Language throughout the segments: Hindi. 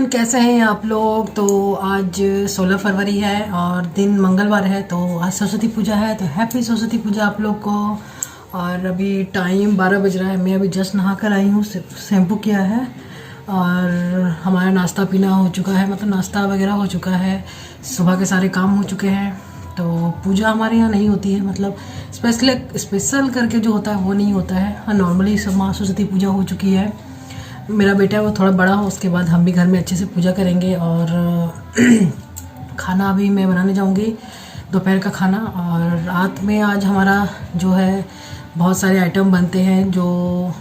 एवरीवन, कैसे हैं आप लोग। तो आज 16 फरवरी है और दिन मंगलवार है। तो आज सरस्वती पूजा है, तो हैप्पी सरस्वती पूजा आप लोग को। और अभी टाइम 12 बज रहा है। मैं अभी जस्ट नहा कर आई हूँ, शैम्पू किया है और हमारा नाश्ता पीना हो चुका है, मतलब नाश्ता वगैरह हो चुका है। सुबह के सारे काम हो चुके हैं। तो पूजा हमारे यहाँ नहीं होती है, मतलब स्पेशल करके जो होता है वो नहीं होता है। हाँ, नॉर्मली सब माँ सरस्वती पूजा हो चुकी है। मेरा बेटा वो थोड़ा बड़ा हो, उसके बाद हम भी घर में अच्छे से पूजा करेंगे। और खाना अभी मैं बनाने जाऊंगी, दोपहर का खाना। और रात में आज हमारा जो है बहुत सारे आइटम बनते हैं। जो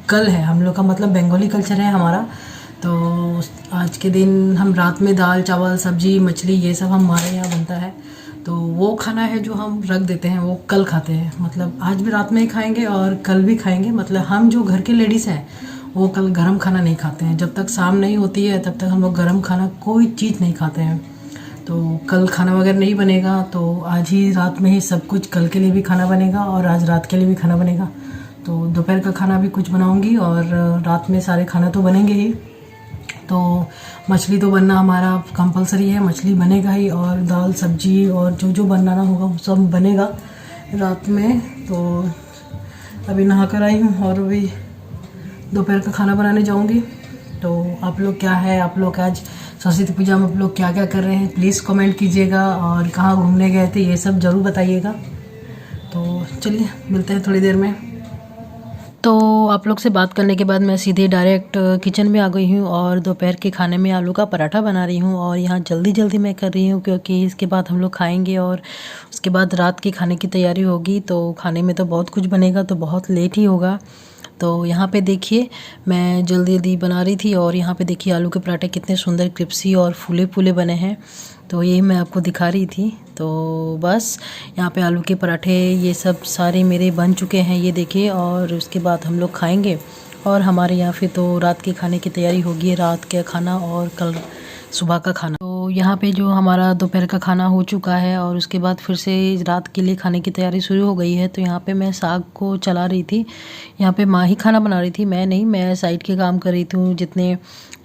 कल है हम लोग का, मतलब बंगाली कल्चर है हमारा। तो आज के दिन हम रात में दाल चावल सब्जी मछली ये सब हमारे यहाँ बनता है। तो वो खाना है जो हम रख देते हैं, वो कल खाते हैं। मतलब आज भी रात में ही खाएंगे और कल भी खाएंगे। मतलब हम जो घर के लेडीज़ हैं वो कल गरम खाना नहीं खाते हैं। जब तक शाम नहीं होती है तब तक हम लोग गरम खाना कोई चीज़ नहीं खाते हैं। तो कल खाना वगैरह नहीं बनेगा, तो आज ही रात में ही सब कुछ, कल के लिए भी खाना बनेगा और आज रात के लिए भी खाना बनेगा। तो दोपहर का खाना भी कुछ बनाऊंगी और रात में सारे खाना तो बनेंगे ही। तो मछली तो बनना हमारा कंपलसरी है, मछली बनेगा ही। और दाल सब्जी और जो जो बनाना होगा वो सब बनेगा रात में। तो अभी नहा कर आई हूँ और अभी दोपहर का खाना बनाने जाऊंगी। तो आप लोग क्या है, आप लोग आज सरस्वती पूजा में आप लोग क्या क्या कर रहे हैं प्लीज़ कमेंट कीजिएगा। और कहाँ घूमने गए थे ये सब ज़रूर बताइएगा। तो चलिए मिलते हैं थोड़ी देर में। तो आप लोग से बात करने के बाद मैं सीधे डायरेक्ट किचन में आ गई हूँ और दोपहर के खाने में आलू का पराठा बना रही हूँ। और यहाँ जल्दी जल्दी मैं कर रही हूँ क्योंकि इसके बाद हम लोग खाएंगे और उसके बाद रात के खाने की तैयारी होगी। तो खाने में तो बहुत कुछ बनेगा, तो बहुत लेट ही होगा। तो यहाँ पे देखिए मैं जल्दी जल्दी बना रही थी। और यहाँ पे देखिए आलू के पराठे कितने सुंदर क्रिस्पी और फूले फूले बने हैं। तो यही मैं आपको दिखा रही थी। तो बस यहाँ पे आलू के पराठे ये सब सारे मेरे बन चुके हैं, ये देखिए। और उसके बाद हम लोग खाएंगे और हमारे यहाँ फिर तो रात के खाने की तैयारी होगी, रात का खाना और कल सुबह का खाना। तो यहाँ पे जो हमारा दोपहर का खाना हो चुका है और उसके बाद फिर से रात के लिए खाने की तैयारी शुरू हो गई है। तो यहाँ पे मैं साग को चला रही थी। यहाँ पे माँ ही खाना बना रही थी, मैं नहीं। मैं साइड के काम कर रही थी, जितने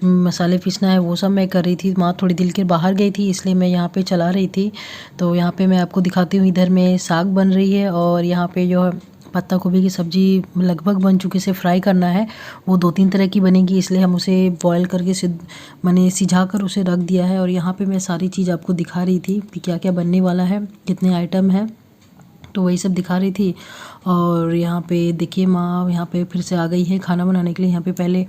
मसाले पीसना है वो सब मैं कर रही थी। माँ थोड़ी देर के बाहर गई थी, इसलिए मैं यहाँ पे चला रही थी। तो यहाँ पे मैं आपको दिखाती हूँ, इधर में साग बन रही है और यहाँ पे जो पत्ता गोभी की सब्ज़ी लगभग बन चुकी से फ्राई करना है। वो 2-3 तरह की बनेगी, इसलिए हम उसे बॉयल करके मैंने सिझा कर उसे रख दिया है। और यहाँ पे मैं सारी चीज़ आपको दिखा रही थी कि क्या क्या बनने वाला है, कितने आइटम है, तो वही सब दिखा रही थी। और यहाँ पे देखिए माँ यहाँ पे फिर से आ गई है खाना बनाने के लिए। यहाँ पे पहले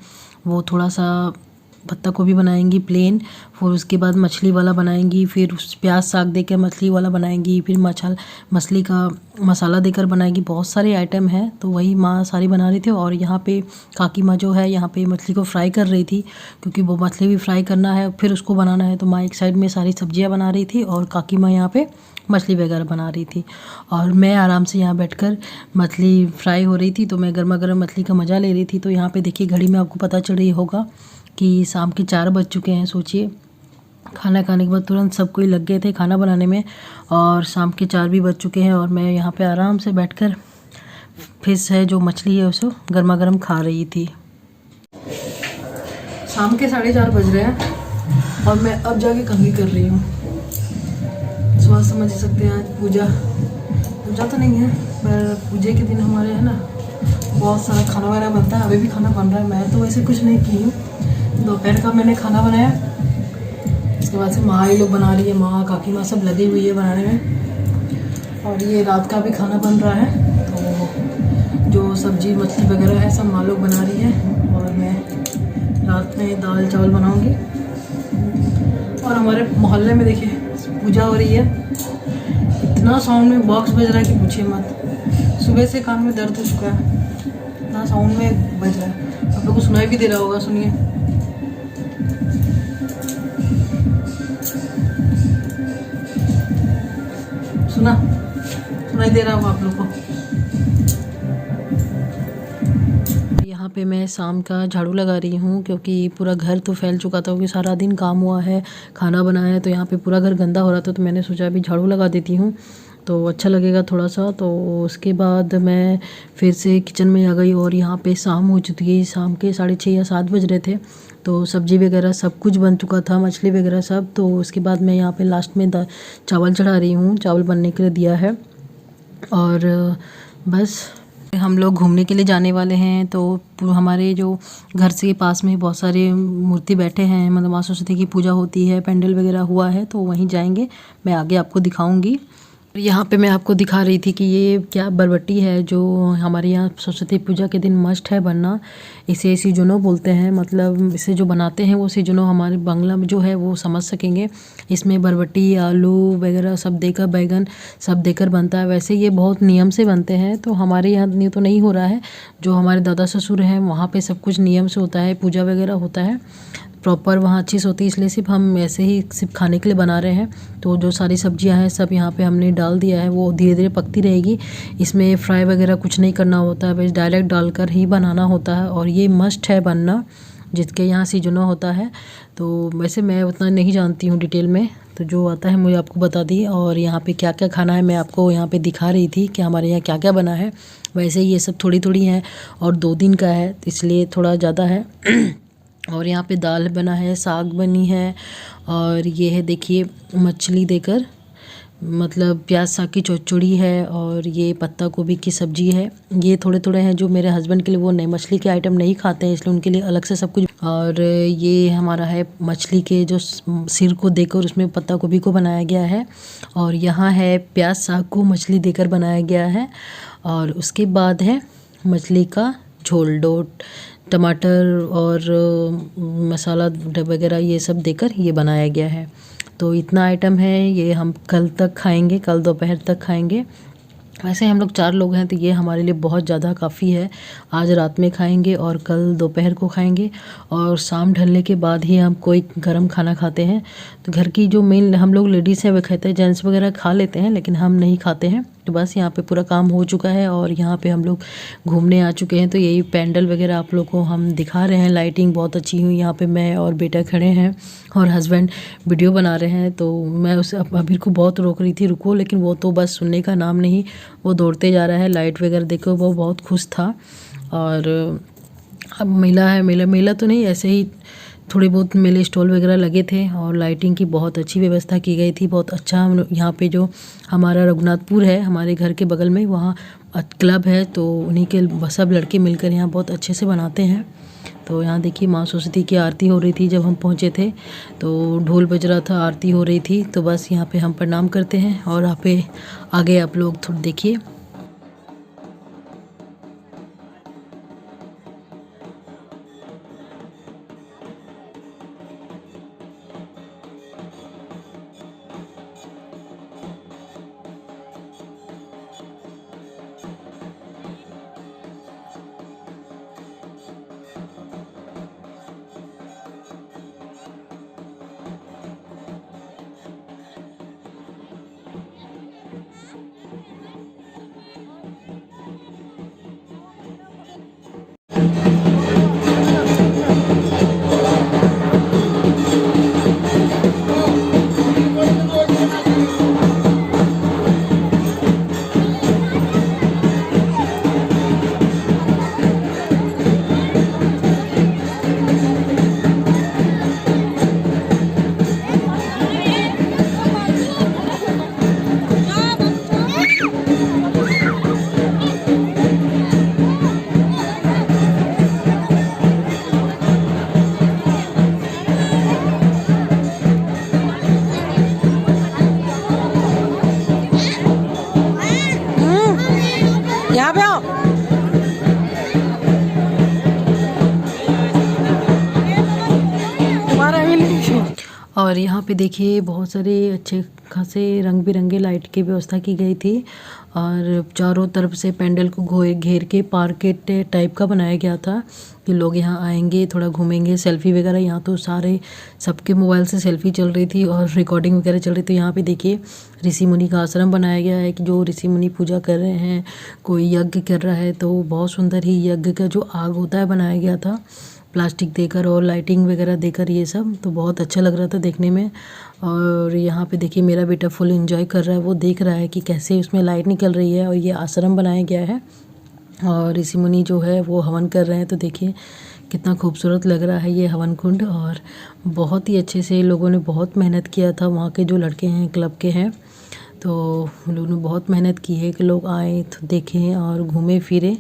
वो थोड़ा सा पत्ता गोभी बनाएंगी प्लेन, फिर उसके बाद मछली वाला बनाएंगी, फिर प्याज साग देकर मछली वाला बनाएंगी, फिर मछली का मसाला देकर बनाएगी। बहुत सारे आइटम हैं, तो वही माँ सारी बना रही थी। और यहाँ पे काकी माँ जो है यहाँ पे मछली को फ्राई कर रही थी, क्योंकि वो मछली भी फ्राई करना है फिर उसको बनाना है। तो माँ एक साइड में सारी सब्जियाँ बना रही थी और काकी माँ यहाँ पे मछली वगैरह बना रही थी। और मैं आराम से यहाँ बैठकर मछली फ्राई हो रही थी, तो मैं गर्मा गर्म मछली का मज़ा ले रही थी। तो यहाँ पे देखिए घड़ी में आपको पता चल रही होगा कि शाम के 4 बज चुके हैं। सोचिए खाना खाने के बाद तुरंत सब कोई लग गए थे खाना बनाने में और शाम के 4 भी बज चुके हैं। और मैं यहाँ पे आराम से बैठकर फिश है जो मछली है उसको गर्मा गर्म खा रही थी। शाम के 4:30 बज रहे हैं और मैं अब जाके कंघी कर रही हूँ। सुबह समझ सकते हैं आज पूजा तो नहीं है, पर पूजे के दिन हमारे है ना बहुत सारा खाना वगैरह बनता है। अभी भी खाना बन रहा है। मैं तो वैसे कुछ नहीं की हूँ, दोपहर का मैंने खाना बनाया, उसके बाद से माँ ही लोग बना रही है, माँ काकी माँ सब लगी हुई है बनाने में। और ये रात का भी खाना बन रहा है, तो जो सब्जी मछली वगैरह है सब माँ लोग बना रही है। और मैं रात में दाल चावल बनाऊँगी। और हमारे मोहल्ले में देखिए पूजा हो रही है। इतना साउंड में बॉक्स बज रहा है कि पूछिए मत। सुबह से कान में दर्द हो चुका है, इतना साउंड में बज रहा है। आप लोगों को सुनाई भी दे रहा होगा, सुनिए। सुनाई दे रहा होगा आप लोग को। यहाँ पे मैं शाम का झाड़ू लगा रही हूँ, क्योंकि पूरा घर तो फैल चुका था, क्योंकि सारा दिन काम हुआ है, खाना बनाया है। तो यहाँ पे पूरा घर गंदा हो रहा था, तो मैंने सोचा अभी झाड़ू लगा देती हूँ। तो अच्छा लगेगा थोड़ा सा। तो उसके बाद मैं फिर से किचन में आ गई और यहाँ पे शाम हो चुकी है, शाम के 6:30 या 7 बज रहे थे। तो सब्ज़ी वगैरह सब कुछ बन चुका था, मछली वगैरह सब। तो उसके बाद मैं यहाँ पे लास्ट में चावल चढ़ा रही हूँ, चावल बनने के लिए दिया है। और बस हम लोग घूमने के लिए जाने वाले हैं। तो हमारे जो घर से पास में बहुत सारे मूर्ति बैठे हैं, मतलब माँ सरस्वती की पूजा होती है, पेंडल वगैरह हुआ है, तो वहीं जाएंगे। मैं आगे आपको दिखाऊंगी। यहाँ पे मैं आपको दिखा रही थी कि ये क्या बरबट्टी है, जो हमारे यहाँ सरस्वती पूजा के दिन मस्ट है बनना। इसे सीजनो बोलते हैं, मतलब इसे जो बनाते हैं वो सीजनो हमारे बांग्ला में जो है वो समझ सकेंगे। इसमें बरबट्टी, आलू वगैरह सब देकर, बैगन सब देकर बनता है। वैसे ये बहुत नियम से बनते हैं, तो हमारे यहाँ नहीं तो नहीं हो रहा है। जो हमारे दादा ससुर हैं वहाँ पे सब कुछ नियम से होता है, पूजा वगैरह होता है प्रॉपर, वहाँ अच्छी से होती है। इसलिए सिर्फ हम ऐसे ही सिर्फ खाने के लिए बना रहे हैं। तो जो सारी सब्जियां हैं सब यहाँ पे हमने डाल दिया है, वो धीरे धीरे पकती रहेगी। इसमें फ्राई वगैरह कुछ नहीं करना होता है, बस डायरेक्ट डालकर ही बनाना होता है। और ये मस्ट है बनना, जिसके यहाँ सीजनो होता है। तो वैसे मैं उतना नहीं जानती हूँ डिटेल में, तो जो आता है मुझे आपको बता दी। और यहाँ पे क्या क्या खाना है मैं आपको यहाँ पे दिखा रही थी कि हमारे यहाँ क्या क्या बना है। वैसे ये सब थोड़ी थोड़ी हैं और 2 दिन का है, इसलिए थोड़ा ज़्यादा है। और यहाँ पे दाल बना है, साग बनी है, और ये है देखिए मछली देकर, मतलब प्याज साग की चौचौड़ी है, और ये पत्ता गोभी की सब्जी है। ये थोड़े थोड़े हैं जो मेरे हस्बैंड के लिए, वो नहीं मछली के आइटम नहीं खाते हैं, इसलिए उनके लिए अलग से सब कुछ। और ये हमारा है मछली के जो सिर को देकर उसमें पत्ता गोभी को बनाया गया है। और यहाँ है प्याज साग को मछली देकर बनाया गया है। और उसके बाद है मछली का झोल, दो टमाटर और मसाला वगैरह ये सब देकर ये बनाया गया है। तो इतना आइटम है, ये हम कल तक खाएंगे, कल दोपहर तक खाएंगे। वैसे हम लोग 4 लोग हैं, तो ये हमारे लिए बहुत ज़्यादा काफ़ी है। आज रात में खाएंगे और कल दोपहर को खाएंगे, और शाम ढलने के बाद ही हम कोई गर्म खाना खाते हैं। तो घर की जो मेन हम लोग लेडीज़ हैं वो खाते हैं, जेंट्स वगैरह खा लेते हैं, लेकिन हम नहीं खाते हैं। तो बस यहाँ पे पूरा काम हो चुका है और यहाँ पे हम लोग घूमने आ चुके हैं। तो यही पेंडल वगैरह आप लोग को हम दिखा रहे हैं, लाइटिंग बहुत अच्छी हुई। यहाँ पे मैं और बेटा खड़े हैं और हस्बैंड वीडियो बना रहे हैं। तो मैं उस अबीर को बहुत रोक रही थी, रुको, लेकिन वो तो बस सुनने का नाम नहीं, वो दौड़ते जा रहा है। लाइट वगैरह देखो, वो बहुत खुश था। और अब मेला है, मेला तो नहीं, ऐसे ही थोड़े बहुत मेले स्टॉल वगैरह लगे थे, और लाइटिंग की बहुत अच्छी व्यवस्था की गई थी, बहुत अच्छा। हम यहाँ पे जो हमारा रघुनाथपुर है हमारे घर के बगल में, वहाँ क्लब है, तो उन्हीं के सब लड़के मिलकर यहाँ बहुत अच्छे से बनाते हैं। तो यहाँ देखिए माँ सरस्वती की आरती हो रही थी जब हम पहुँचे थे, तो ढोल बज रहा था, आरती हो रही थी। तो बस यहाँ पे हम प्रणाम करते हैं और यहाँ पे आगे आप लोग थोड़ा देखिए। यहाँ पे आओ। और यहाँ पे देखिए बहुत सारे अच्छे खासे रंग बिरंगे लाइट की व्यवस्था की गई थी, और चारों तरफ से पेंडल को घेर के पार्केट टाइप का बनाया गया था कि लोग यहाँ आएंगे, थोड़ा घूमेंगे, सेल्फी वगैरह। यहाँ तो सारे सबके मोबाइल से सेल्फी चल रही थी और रिकॉर्डिंग वगैरह चल रही थी। यहाँ पे देखिए ऋषि मुनि का आश्रम बनाया गया है कि जो ऋषि मुनि पूजा कर रहे हैं, कोई यज्ञ कर रहा है, तो बहुत सुंदर ही यज्ञ का जो आग होता है बनाया गया था। प्लास्टिक देकर और लाइटिंग वगैरह देकर ये सब, तो बहुत अच्छा लग रहा था देखने में। और यहाँ पे देखिए मेरा बेटा फुल एंजॉय कर रहा है, वो देख रहा है कि कैसे उसमें लाइट निकल रही है। और ये आश्रम बनाया गया है और ऋषि मुनि जो है वो हवन कर रहे हैं, तो देखिए कितना खूबसूरत लग रहा है ये हवन कुंड। और बहुत ही अच्छे से लोगों ने बहुत मेहनत किया था, वहाँ के जो लड़के हैं क्लब के हैं, तो उन लोगों ने बहुत मेहनत की है कि लोग आए तो देखें और घूमे फिरे।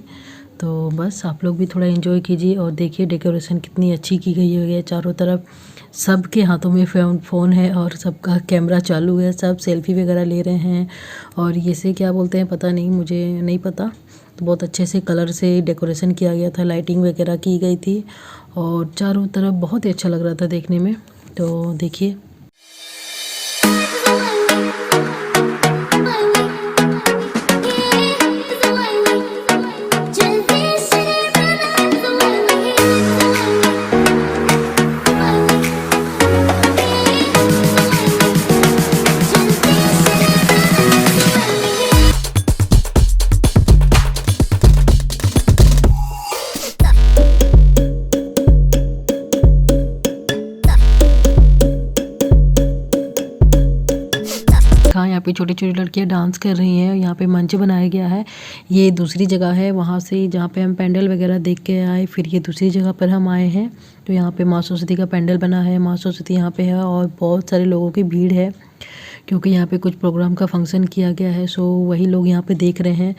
तो बस आप लोग भी थोड़ा एंजॉय कीजिए और देखिए डेकोरेशन कितनी अच्छी की गई है चारों तरफ। सबके हाथों में फ़ोन है और सबका कैमरा चालू है, सब सेल्फी वगैरह ले रहे हैं। और ये से क्या बोलते हैं पता नहीं, मुझे नहीं पता। तो बहुत अच्छे से कलर से डेकोरेशन किया गया था, लाइटिंग वगैरह की गई थी और चारों तरफ बहुत ही अच्छा लग रहा था देखने में। तो देखिए यहाँ पे छोटी छोटी लड़कियां डांस कर रही हैं। यहाँ पे मंच बनाया गया है, ये दूसरी जगह है वहाँ से जहाँ पे हम पेंडल वगैरह देख के आए, फिर ये दूसरी जगह पर हम आए हैं। तो यहाँ पे माँ सरस्वती का पेंडल बना है, माँ सरस्वती यहाँ पे है और बहुत सारे लोगों की भीड़ है क्योंकि यहाँ पे कुछ प्रोग्राम का फंक्शन किया गया है, सो वही लोग यहाँ पे देख रहे हैं।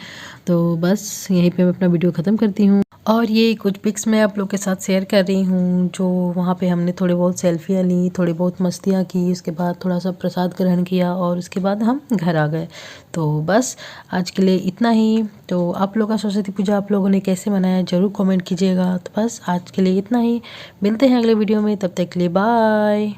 तो बस यहीं पे मैं अपना वीडियो ख़त्म करती हूँ और ये कुछ पिक्स मैं आप लोग के साथ शेयर कर रही हूँ जो वहाँ पे हमने थोड़ी बहुत सेल्फियाँ ली, थोड़ी बहुत मस्तियाँ की, उसके बाद थोड़ा सा प्रसाद ग्रहण किया और उसके बाद हम घर आ गए। तो बस आज के लिए इतना ही। तो आप लोग का सरस्वती पूजा आप लोगों ने कैसे मनाया ज़रूर कमेंट कीजिएगा। तो बस आज के लिए इतना ही, मिलते हैं अगले वीडियो में, तब तक के लिए बाय।